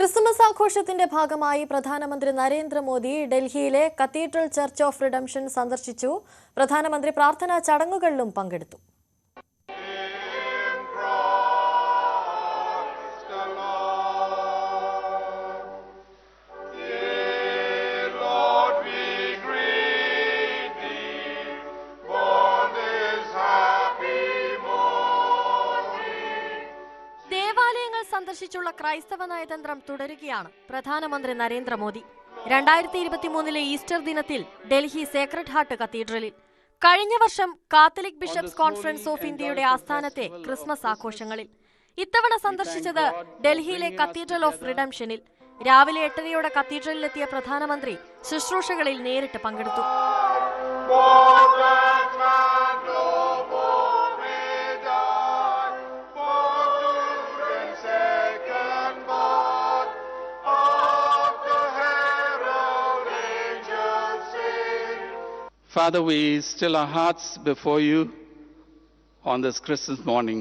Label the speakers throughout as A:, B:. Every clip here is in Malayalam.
A: ക്രിസ്മസ് ആഘോഷത്തിന്റെ ഭാഗമായി പ്രധാനമന്ത്രി നരേന്ദ്രമോദി ഡൽഹിയിലെ കത്തീഡ്രൽ ചർച്ച് ഓഫ് റിഡംഷൻ സന്ദർശിച്ചു. പ്രധാനമന്ത്രി പ്രാർത്ഥനാ ചടങ്ങുകളിലും പങ്കെടുത്തു. സന്ദർശിച്ചുള്ള ക്രൈസ്തവ നയതന്ത്രം തുടരുകയാണ് പ്രധാനമന്ത്രി നരേന്ദ്രമോദി. 2023 ഈസ്റ്റർ ദിനത്തിൽ ഡൽഹി സേക്രഡ് ഹാർട്ട് കത്തീഡ്രലിൽ, കഴിഞ്ഞ വർഷം കാത്തലിക് ബിഷപ്സ് കോൺഫറൻസ് ഓഫ് ഇന്ത്യയുടെ ആസ്ഥാനത്തെ ക്രിസ്മസ് ആഘോഷങ്ങളിൽ, ഇത്തവണ സന്ദർശിച്ചത് ഡൽഹിയിലെ കത്തീഡ്രൽ ഓഫ് റിഡംഷനിൽ. രാവിലെ 8:30 കത്തീഡ്രലിലെത്തിയ പ്രധാനമന്ത്രി ശുശ്രൂഷകളിൽ നേരിട്ട് പങ്കെടുത്തു.
B: Father, we still our hearts before you on this Christmas morning.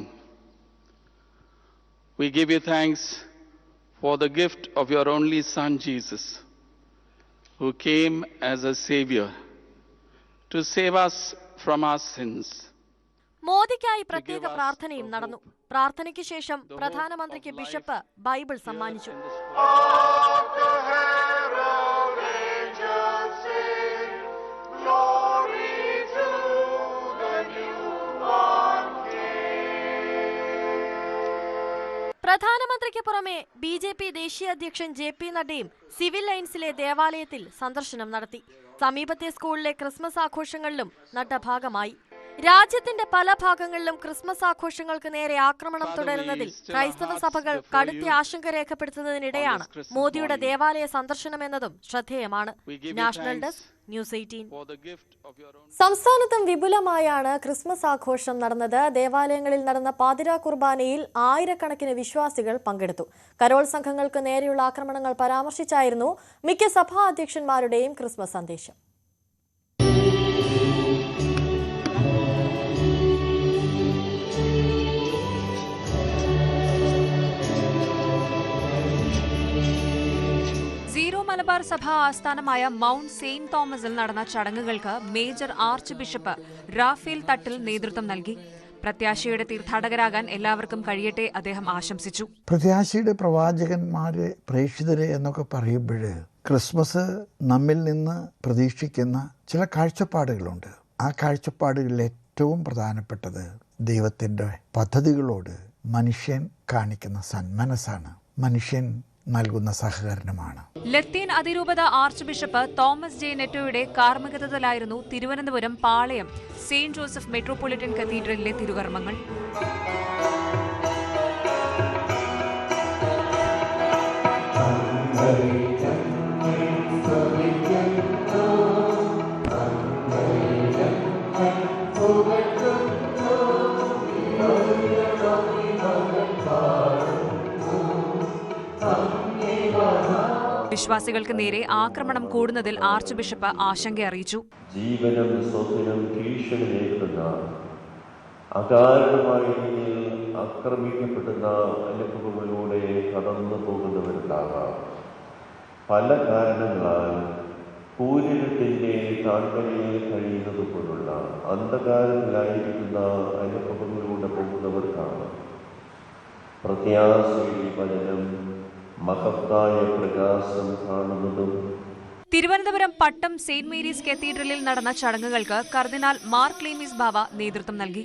B: We give you thanks for the gift of your only Son, Jesus, who came as a Savior to save us from our sins.
A: മോദിക്കായി പ്രത്യേക പ്രാർത്ഥനയും നടന്നു. പ്രാർത്ഥനയ്ക്ക് ശേഷം പ്രധാനമന്ത്രിക്ക് ബിഷപ്പ് ബൈബിൾ സമ്മാനിച്ചു. പ്രധാനമന്ത്രിക്ക് പുറമെ BJP ദേശീയ അധ്യക്ഷൻ JP നഡ്ഡയും സിവിൽ ലൈൻസിലെ ദേവാലയത്തിൽ സന്ദർശനം നടത്തി. സമീപത്തെ സ്കൂളിലെ ക്രിസ്മസ് ആഘോഷങ്ങളിലും നഡ്ഡ ഭാഗമായി. രാജ്യത്തിന്റെ പല ഭാഗങ്ങളിലും ക്രിസ്മസ് ആഘോഷങ്ങൾക്ക് നേരെ ആക്രമണം തുടരുന്നതിൽ ക്രൈസ്തവ സഭകൾ കടുത്ത ആശങ്ക രേഖപ്പെടുത്തുന്നതിനിടെയാണ് മോദിയുടെ ദേവാലയ സന്ദർശനമെന്നതും ശ്രദ്ധേയമാണ്. National desk, news 18. സംസ്ഥാനത്തും വിപുലമായാണ് ക്രിസ്മസ് ആഘോഷം നടന്നത്. ദേവാലയങ്ങളിൽ നടന്ന പാതിരാ കുർബാനയിൽ ആയിരക്കണക്കിന് വിശ്വാസികൾ പങ്കെടുത്തു. കരോൾ സംഘങ്ങൾക്ക് നേരെയുള്ള ആക്രമണങ്ങൾ പരാമർശിച്ചായിരുന്നു മിക്ക സഭാ അധ്യക്ഷന്മാരുടെയും ക്രിസ്മസ് സന്ദേശം.
C: മലബാർ സഭ ആസ്ഥാനമായ മൗണ്ട് സെയിന്റ് തോമസിൽ നടന്ന ചടങ്ങുകൾക്ക് major arch bishop Raphael Thattil നേതൃത്വം നൽകി. പ്രത്യാശയുടെ തീർത്ഥാടകരാകാൻ എല്ലാവർക്കും കഴിയട്ടെ അദ്ദേഹം ആശംസിച്ചു.
D: പ്രത്യാശയുടെ പ്രവാചകന്മാരെ, പ്രേക്ഷിതരെ എന്നൊക്കെ പറയുമ്പോൾ ക്രിസ്മസ് നമ്മിൽ നിന്ന് പ്രതീക്ഷിക്കുന്ന ചില കാഴ്ചപ്പാടുകളുണ്ട്. ആ കാഴ്ചപ്പാടുകളിൽ ഏറ്റവും പ്രധാനപ്പെട്ടത് ദൈവത്തിൻ്റെ പദ്ധതികളോട് മനുഷ്യൻ കാണിക്കുന്ന സന്മനസ്സാണ്, മനുഷ്യൻ നൽകുന്ന സഹകരണമാണ്.
C: ലത്തീൻ അതിരൂപത ആർച്ച് ബിഷപ്പ് തോമസ് ജെ നെറ്റോയുടെ കാർമ്മികത്വത്തിലായിരുന്നു Thiruvananthapuram Palayam Saint Joseph Metropolitan കത്തീഡ്രലിലെ തിരുകർമ്മങ്ങൾ. വിശ്വാസികൾക്ക് നേരെ ആക്രമണം കൂടുന്നതിൽ ആർച്ച് ബിഷപ്പ് ആശങ്ക അറിയിച്ചു.
E: ജീവനും സ്വത്തിനും ഭീഷണി നേരിടുന്ന, അകാരണമായി ആക്രമിക്കപ്പെടുന്ന അനുഭവങ്ങളിലൂടെ കടന്നു പോകുന്നവരുണ്ടാകാം. പല കാരണങ്ങളാൽ കൂരിരുട്ടിന്റെ താഴ്വരയിൽ കഴിയുന്നത് പോലുള്ള അന്ധകാരത്തിലായിരിക്കുന്ന അനുഭവങ്ങളിലൂടെ പോകുന്നവർക്കാണ് പ്രത്യാശയുടെ വചനം മഹത്തായ പ്രകാശം കാണുന്നതും.
C: തിരുവനന്തപുരം പട്ടം സെയിന്റ് മേരീസ് കത്തീഡ്രലിൽ നടന്ന ചടങ്ങുകൾക്ക് കർദിനാൾ മാർ ക്ലീമീസ് ബാവ നേതൃത്വം നൽകി.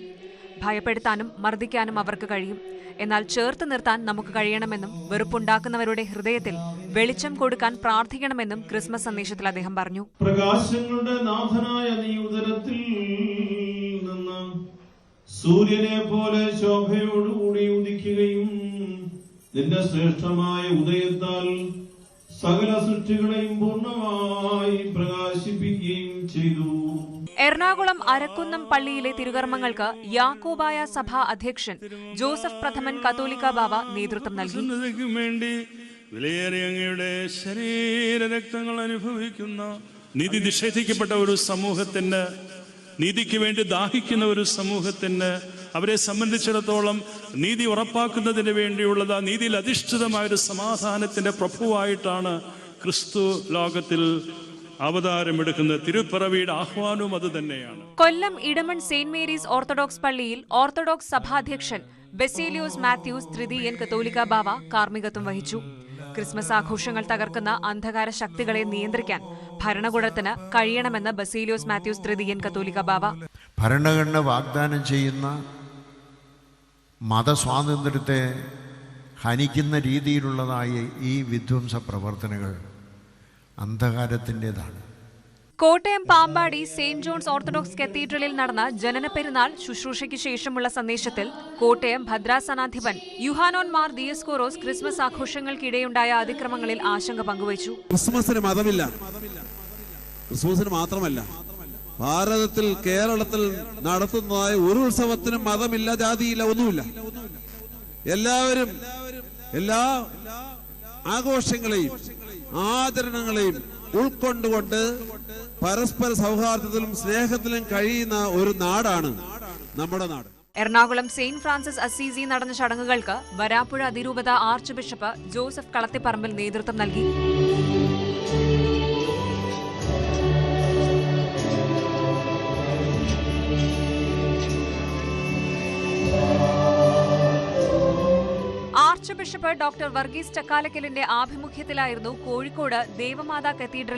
C: ഭയപ്പെടുത്താനും മർദ്ദിക്കാനും അവർക്ക് കഴിയും, എന്നാൽ ചേർത്ത് നിർത്താൻ നമുക്ക് കഴിയണമെന്നും വെറുപ്പുണ്ടാക്കുന്നവരുടെ ഹൃദയത്തിൽ വെളിച്ചം കൊടുക്കാൻ പ്രാർത്ഥിക്കണമെന്നും ക്രിസ്മസ് സന്ദേശത്തിൽ അദ്ദേഹം പറഞ്ഞു.
F: പ്രകാശങ്ങളുടെ നാഥനായ നീ ഉദരത്തിൽ നിന്ന് സൂര്യനെ പോലെ ശോഭയോടുകൂടി ഉദിക്കുകയും നിന്റെ ശ്രേഷ്ഠമായ ഉദയത്താൽ സകല സൃഷ്ടികളെയും പൂർണ്ണമായി പ്രകാശിപ്പിക്കുകയും ചെയ്തു.
C: എറണാകുളം അരക്കുന്നം പള്ളിയിലെ തിരുകർമ്മങ്ങൾക്ക് യാക്കോബായ സഭാ അധ്യക്ഷൻ ജോസഫ് പ്രഥമൻ കത്തോലിക്ക ബാവ നേതൃത്വം നൽകി.
G: വിലയേറിയ അങ്ങയുടെ ശരീരരക്തങ്ങൾ അനുഭവിക്കുന്ന നീതി നിഷേധിക്കപ്പെട്ട ഒരു സമൂഹത്തിന്, നീതിക്ക് വേണ്ടി ദാഹിക്കുന്ന ഒരു സമൂഹത്തിന് അവരെ സംബന്ധിച്ചിടത്തോളം നീതി ഉറപ്പാക്കുന്നതിന് വേണ്ടിയുള്ളത് നീതിയിൽ അധിഷ്ഠിതമായൊരു സമാധാനത്തിൻ്റെ പ്രഭുവായിട്ടാണ് ക്രിസ്തു ലോകത്തിൽ അവതാരമെടുക്കുന്ന തിരുപ്പിറവിയുടെ ആഹ്വാനവും അത് തന്നെയാണ്.
C: കൊല്ലം ഇടമൺ സെയിന്റ് മേരീസ് ഓർത്തഡോക്സ് പള്ളിയിൽ ഓർത്തഡോക്സ് സഭാധ്യക്ഷൻ ബെസേലിയോസ് മാത്യൂസ് തൃതീയൻ കത്തോലിക്ക ബാവ കാർമ്മികത്വം വഹിച്ചു. ക്രിസ്മസ് ആഘോഷങ്ങൾ തകർക്കുന്ന അന്ധകാര ശക്തികളെ നിയന്ത്രിക്കാൻ ഭരണകൂടത്തിന് കഴിയണമെന്ന് ബസേലിയോസ് മാത്യൂസ് തൃതീയൻ കത്തോലിക്ക ബാവ.
H: ഭരണഘടന വാഗ്ദാനം ചെയ്യുന്ന മതസ്വാതന്ത്ര്യത്തെ ഹനിക്കുന്ന രീതിയിലുള്ളതായ ഈ വിധ്വംസ പ്രവർത്തനങ്ങൾ അന്ധകാരത്തിൻ്റെതാണ്.
C: Kottayam Pampady Saint John's Orthodox കത്തീഡ്രലിൽ നടന്ന ജനനപ്പെരുന്നാൾ ശുശ്രൂഷയ്ക്ക് ശേഷമുള്ള സന്ദേശത്തിൽ കോട്ടയം ഭദ്രാസനാധിപൻ യുഹാനോൻ മാർ ദിയസ്കോറോസ് ക്രിസ്മസ് ആഘോഷങ്ങൾക്കിടെയുണ്ടായ അതിക്രമങ്ങളിൽ ആശങ്ക പങ്കുവച്ചു.
I: ക്രിസ്മസിന് മതമില്ല, ക്രിസ്മസിന് മാത്രമല്ല, ഭാരതത്തിൽ കേരളത്തിൽ നടത്തുന്നതായ ഒരു ഉത്സവത്തിനും മതമില്ല, ജാതിയില്ല, ഒന്നുമില്ല. എല്ലാവരും എല്ലാ ആഘോഷങ്ങളെയും ആചരണങ്ങളെയും ഉൾക്കൊണ്ടുകൊണ്ട് പരസ്പര സൗഹാർദ്ദത്തിലും സ്നേഹത്തിലും കഴിയുന്ന ഒരു നാടാണ് നമ്മുടെ നാട്.
C: എറണാകുളം സെയിന്റ് ഫ്രാൻസിസ് അസീസി നടന്ന ചടങ്ങുകൾക്ക് വരാപ്പുഴ അതിരൂപത ആർച്ച് ബിഷപ്പ് ജോസഫ് കളത്തിപ്പറമ്പിൽ നേതൃത്വം നൽകി. ആർച്ച് ബിഷപ്പ് ഡോക്ടർ വർഗീസ് ചക്കാലക്കലിന്റെ ആഭിമുഖ്യത്തിലായിരുന്നു കോഴിക്കോട് ദേവമാതാ കത്തീഡ്രൽ